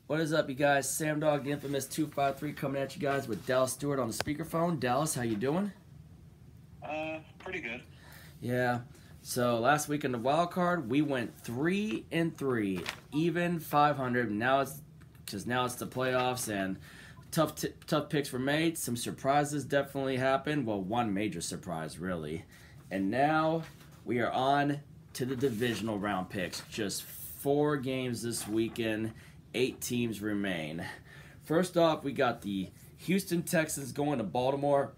What is up, you guys? Sam Dog, the infamous 253, coming at you guys with Dallas Stewart on the speakerphone. Dallas, how you doing? Pretty good. Yeah. So last week in the wild card, we went 3-3, even 500. Now it's the playoffs and tough picks were made. Some surprises definitely happened. Well, one major surprise really, and now we are on to the divisional round picks. Just 4 games this weekend. 8 teams remain. First off, we got the Houston Texans going to Baltimore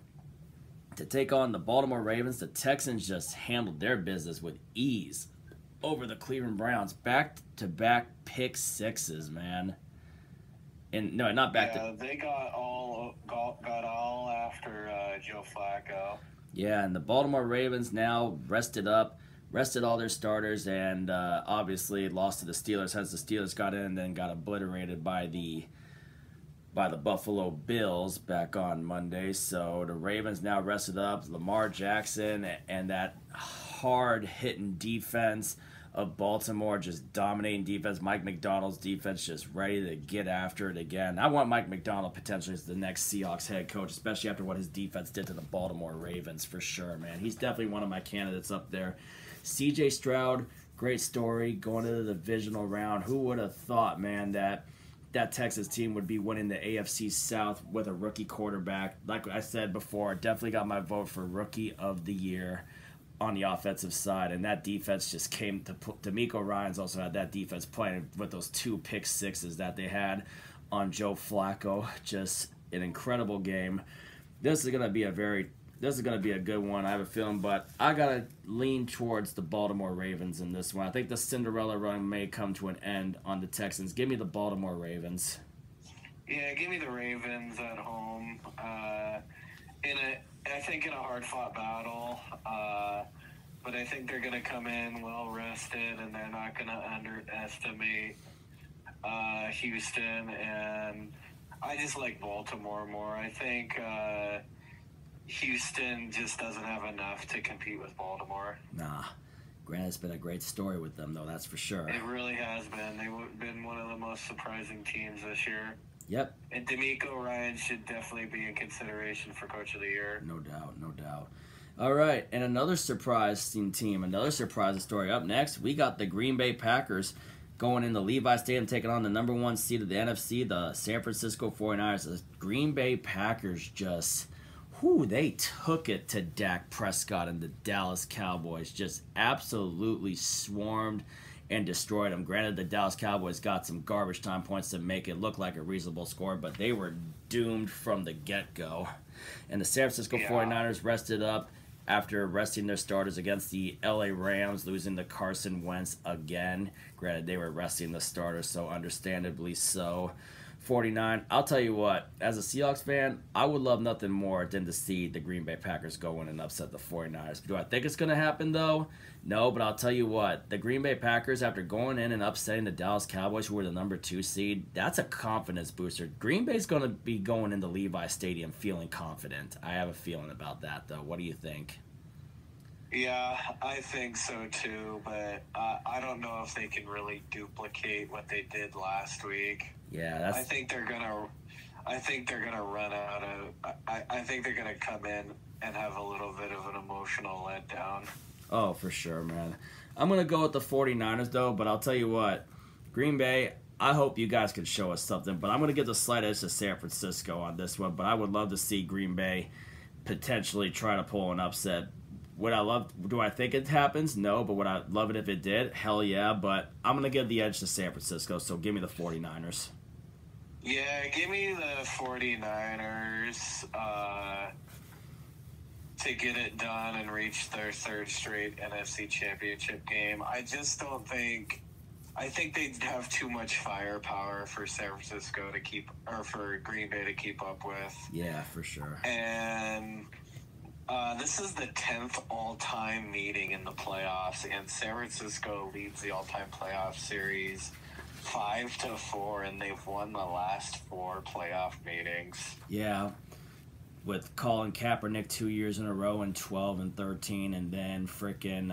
to take on the Baltimore Ravens. The Texans just handled their business with ease over the Cleveland Browns. Back-to-back pick sixes, man. And no, not back to. They got all after Joe Flacco. Yeah, and the Baltimore Ravens now rested all their starters, and obviously lost to the Steelers. As the Steelers got in and then got obliterated by the Buffalo Bills back on Monday. So the Ravens now rested up. Lamar Jackson and that hard-hitting defense of Baltimore, just dominating defense. Mike Macdonald's defense just ready to get after it again. I want Mike Macdonald potentially as the next Seahawks head coach, especially after what his defense did to the Baltimore Ravens, for sure, man. He's definitely one of my candidates up there. CJ Stroud, great story, going to the divisional round. Who would have thought, man, that Texas team would be winning the AFC South with a rookie quarterback? Like I said before, definitely got my vote for Rookie of the Year on the offensive side, and that defense just came to D'Amico Ryans also had that defense playing with those 2 pick sixes that they had on Joe Flacco. Just an incredible game. This is gonna be a good one, I have a feeling, but I gotta lean towards the Baltimore Ravens in this one. I think the Cinderella run may come to an end on the Texans. Give me the Baltimore Ravens. Yeah, give me the Ravens at home. I think in a hard-fought battle, but I think they're going to come in well-rested, and they're not going to underestimate Houston. And I just like Baltimore more. I think Houston just doesn't have enough to compete with Baltimore. Nah. Granted, it's been a great story with them, though, that's for sure. It really has been. They've been one of the most surprising teams this year. Yep. And D'Amico Ryans should definitely be in consideration for Coach of the Year. No doubt, no doubt. All right, and another surprising team, another surprising story. Up next, we got the Green Bay Packers going into Levi Stadium, taking on the number 1 seed of the NFC, the San Francisco 49ers. The Green Bay Packers just... they took it to Dak Prescott and the Dallas Cowboys. Just absolutely swarmed and destroyed them. Granted, the Dallas Cowboys got some garbage time points to make it look like a reasonable score, but they were doomed from the get-go. And the San Francisco 49ers rested up after resting their starters against the LA Rams, losing to Carson Wentz again. Granted, they were resting the starters, so understandably so. 49. I'll tell you what, as a Seahawks fan, I would love nothing more than to see the Green Bay Packers go in and upset the 49ers. Do I think it's going to happen, though? No, but I'll tell you what, the Green Bay Packers, after going in and upsetting the Dallas Cowboys, who were the number 2 seed, that's a confidence booster. Green Bay's going to be going into Levi Stadium feeling confident. I have a feeling about that, though. What do you think? Yeah, I think so too, but I don't know if they can really duplicate what they did last week. Yeah, I think they're gonna run out of. I think they're gonna come in and have a little bit of an emotional letdown. Oh, for sure, man. I'm gonna go with the 49ers though, but I'll tell you what, Green Bay, I hope you guys can show us something, but I'm gonna give the slight edge to San Francisco on this one. But I would love to see Green Bay potentially try to pull an upset. Do I think it happens? No, but would I love it if it did? Hell yeah, but I'm going to give the edge to San Francisco, so give me the 49ers. Yeah, give me the 49ers to get it done and reach their 3rd straight NFC Championship game. I just don't think... I think they'd have too much firepower for San Francisco for Green Bay to keep up with. Yeah, for sure. And... this is the 10th all-time meeting in the playoffs, and San Francisco leads the all-time playoff series 5-4, and they've won the last 4 playoff meetings. Yeah, with Colin Kaepernick 2 years in a row in 12 and 13, and then frickin'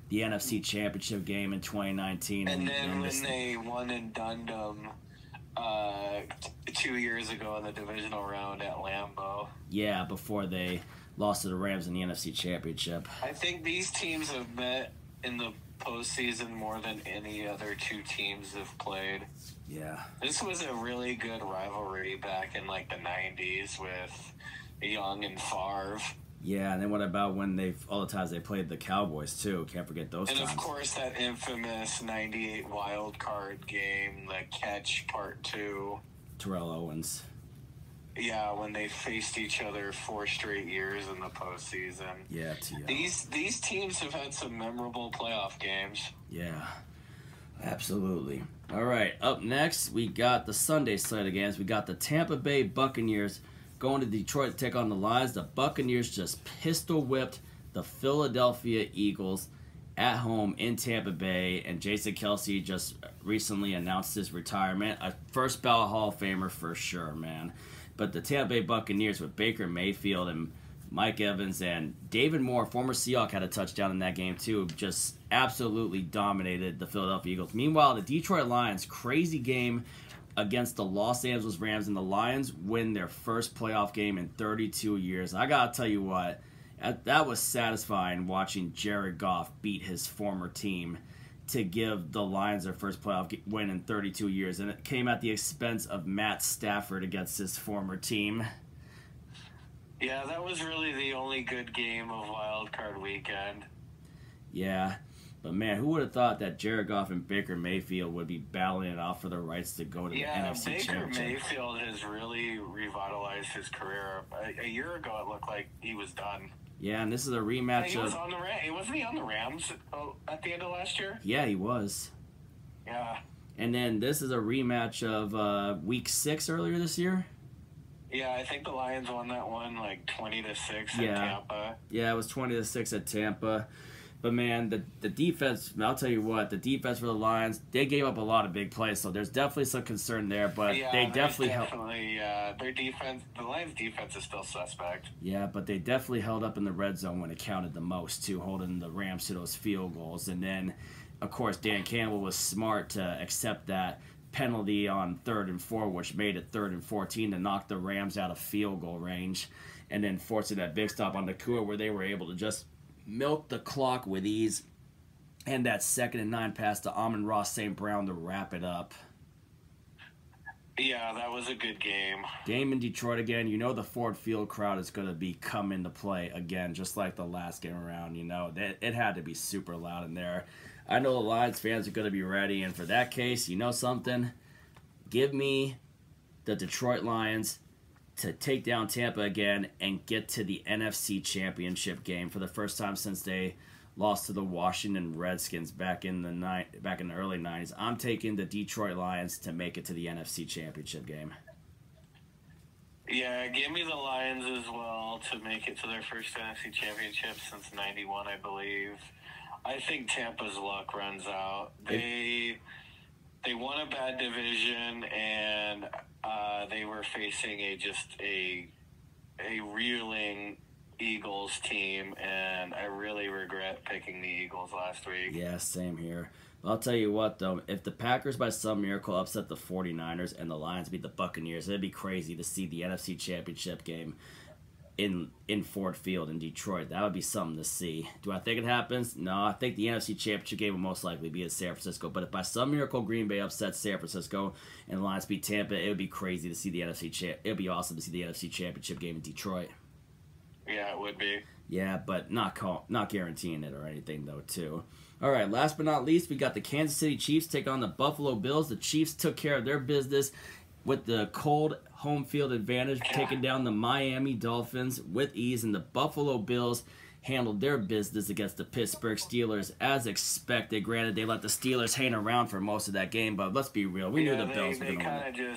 the NFC Championship game in 2019. And then when they won in Dundee 2 years ago in the divisional round at Lambeau. Yeah, before they lost to the Rams in the NFC Championship. I think these teams have met in the postseason more than any other two teams have played. Yeah. This was a really good rivalry back in like the 90s with Young and Favre. Yeah, and then what about when all the times they played the Cowboys too? Can't forget those times. And of course that infamous 98 wild card game, the catch part 2. Terrell Owens. Yeah, when they faced each other 4 straight years in the postseason. Yeah, T.O. These teams have had some memorable playoff games. Yeah, absolutely. All right, up next, we got the Sunday slate of games. We got the Tampa Bay Buccaneers going to Detroit to take on the Lions. The Buccaneers just pistol-whipped the Philadelphia Eagles at home in Tampa Bay, and Jason Kelce just recently announced his retirement. A first-ballot Hall of Famer for sure, man. But the Tampa Bay Buccaneers with Baker Mayfield and Mike Evans and David Moore, former Seahawk, had a touchdown in that game too. Just absolutely dominated the Philadelphia Eagles. Meanwhile, the Detroit Lions, crazy game against the Los Angeles Rams, and the Lions win their first playoff game in 32 years. I gotta tell you what, that was satisfying watching Jared Goff beat his former team to give the Lions their first playoff win in 32 years, and it came at the expense of Matt Stafford against his former team. Yeah, that was really the only good game of Wild Card Weekend. Yeah, but man, who would have thought that Jared Goff and Baker Mayfield would be battling it out for the rights to go to the NFC Championship? Baker Mayfield has really revitalized his career. A year ago, it looked like he was done. Yeah, and this is a rematch he was on the Rams. Wasn't he on the Rams at the end of last year? Yeah, he was. Yeah. And then this is a rematch of Week 6 earlier this year. Yeah, I think the Lions won that one like 20-6 at Tampa. Yeah, it was 20-6 at Tampa. But man, the defense, I'll tell you what, the defense for the Lions, they gave up a lot of big plays, so there's definitely some concern there, but they definitely held. Their defense, the Lions' defense is still suspect. Yeah, but they definitely held up in the red zone when it counted the most, too, holding the Rams to those field goals. And then, of course, Dan Campbell was smart to accept that penalty on 3rd and 4, which made it 3rd and 14 to knock the Rams out of field goal range, and then forcing that big stop on Nakua where they were able to just milk the clock with ease, and that 2nd and 9 pass to Amon-Ra St. Brown to wrap it up. Yeah, that was a good game. Game in Detroit again. You know the Ford Field crowd is going to be come into play again, just like the last game around. You know, it had to be super loud in there. I know the Lions fans are going to be ready, and for that case, you know something? Give me the Detroit Lions to take down Tampa again and get to the NFC Championship game for the first time since they lost to the Washington Redskins back in the early 90s. I'm taking the Detroit Lions to make it to the NFC Championship game. Yeah, give me the Lions as well to make it to their first NFC Championship since 91, I believe. I think Tampa's luck runs out. They won a bad division, and they were facing a reeling Eagles team, and I really regret picking the Eagles last week. Yeah, same here. But I'll tell you what, though, if the Packers by some miracle upset the 49ers and the Lions beat the Buccaneers, it'd be crazy to see the NFC Championship game in Ford Field in Detroit. That would be something to see. Do I think it happens? No, I think the NFC Championship game will most likely be in San Francisco. But if by some miracle Green Bay upsets San Francisco and the Lions beat Tampa, it would be crazy to see the NFC It would be awesome to see the NFC Championship game in Detroit. Yeah, it would be. Yeah, but not guaranteeing it or anything, though, too. All right, last but not least, we got the Kansas City Chiefs take on the Buffalo Bills. The Chiefs took care of their business with the cold home field advantage, taking down the Miami Dolphins with ease, and the Buffalo Bills handled their business against the Pittsburgh Steelers as expected. Granted, they let the Steelers hang around for most of that game, but let's be real. We knew the Bills were going to win.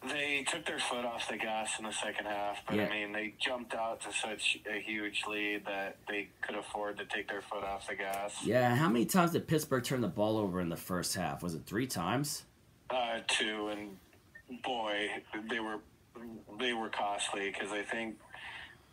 They took their foot off the gas in the second half, but I mean, they jumped out to such a huge lead that they could afford to take their foot off the gas. Yeah, how many times did Pittsburgh turn the ball over in the first half? Was it 3 times? 2, and boy, they were costly because I think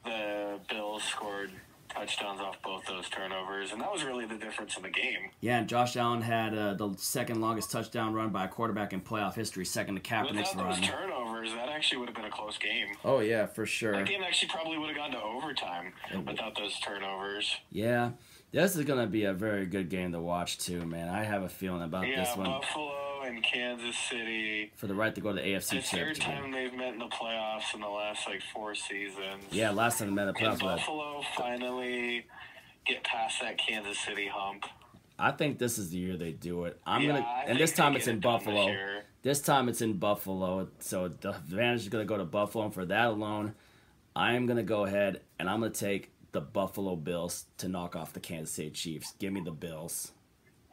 the Bills scored touchdowns off both those turnovers, and that was really the difference in the game. Yeah, and Josh Allen had the second longest touchdown run by a quarterback in playoff history, second to Kaepernick's Without run. those turnovers, that actually would have been a close game. Oh, yeah, for sure. That game actually probably would have gone to overtime without those turnovers. Yeah, this is going to be a very good game to watch, too, man. I have a feeling about this one. Buffalo and Kansas City. For the right to go to the AFC The third Championship. time they've met in the playoffs in the last, 4 seasons. Yeah, last time they met in the playoffs. And Buffalo finally get past that Kansas City hump. I think this is the year they do it. And this time it's in Buffalo. This time it's in Buffalo, so the advantage is going to go to Buffalo. And for that alone, I am going to go ahead and I'm going to take the Buffalo Bills to knock off the Kansas City Chiefs. Give me the Bills.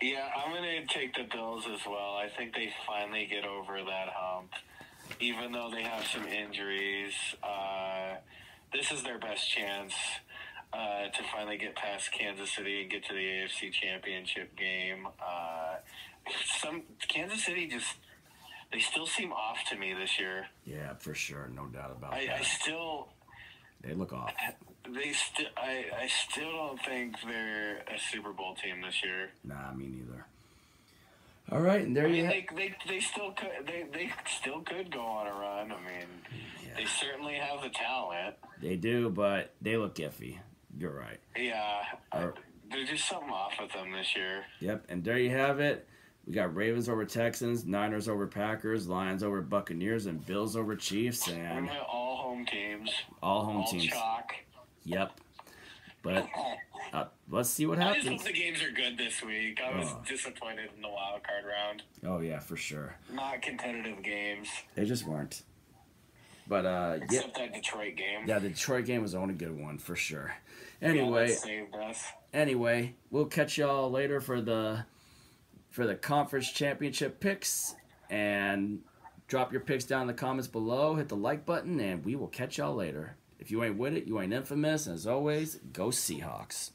Yeah, I'm going to take the Bills as well. I think they finally get over that hump. Even though they have some injuries, this is their best chance to finally get past Kansas City and get to the AFC Championship game. Kansas City they still seem off to me this year. Yeah, for sure. No doubt about that. They look off. I still don't think they're a Super Bowl team this year. Nah, me neither. All right, and there you have. They still could go on a run. They certainly have the talent. They do, but they look iffy. You're right. Yeah, there's just something off with them this year. Yep, and there you have it. We got Ravens over Texans, Niners over Packers, Lions over Buccaneers, and Bills over Chiefs, and all home teams. All home teams. Chalk. Yep. But let's see what happens. I just hope the games are good this week. I was disappointed in the wild card round. Oh yeah, for sure. Not competitive games. They just weren't. But except that Detroit game. Yeah, the Detroit game was the only good one for sure. Anyway, that saved us. Anyway, we'll catch y'all later for the conference championship picks, and drop your picks down in the comments below. Hit the like button, and we will catch y'all later. If you ain't with it, you ain't infamous. And as always, go Seahawks.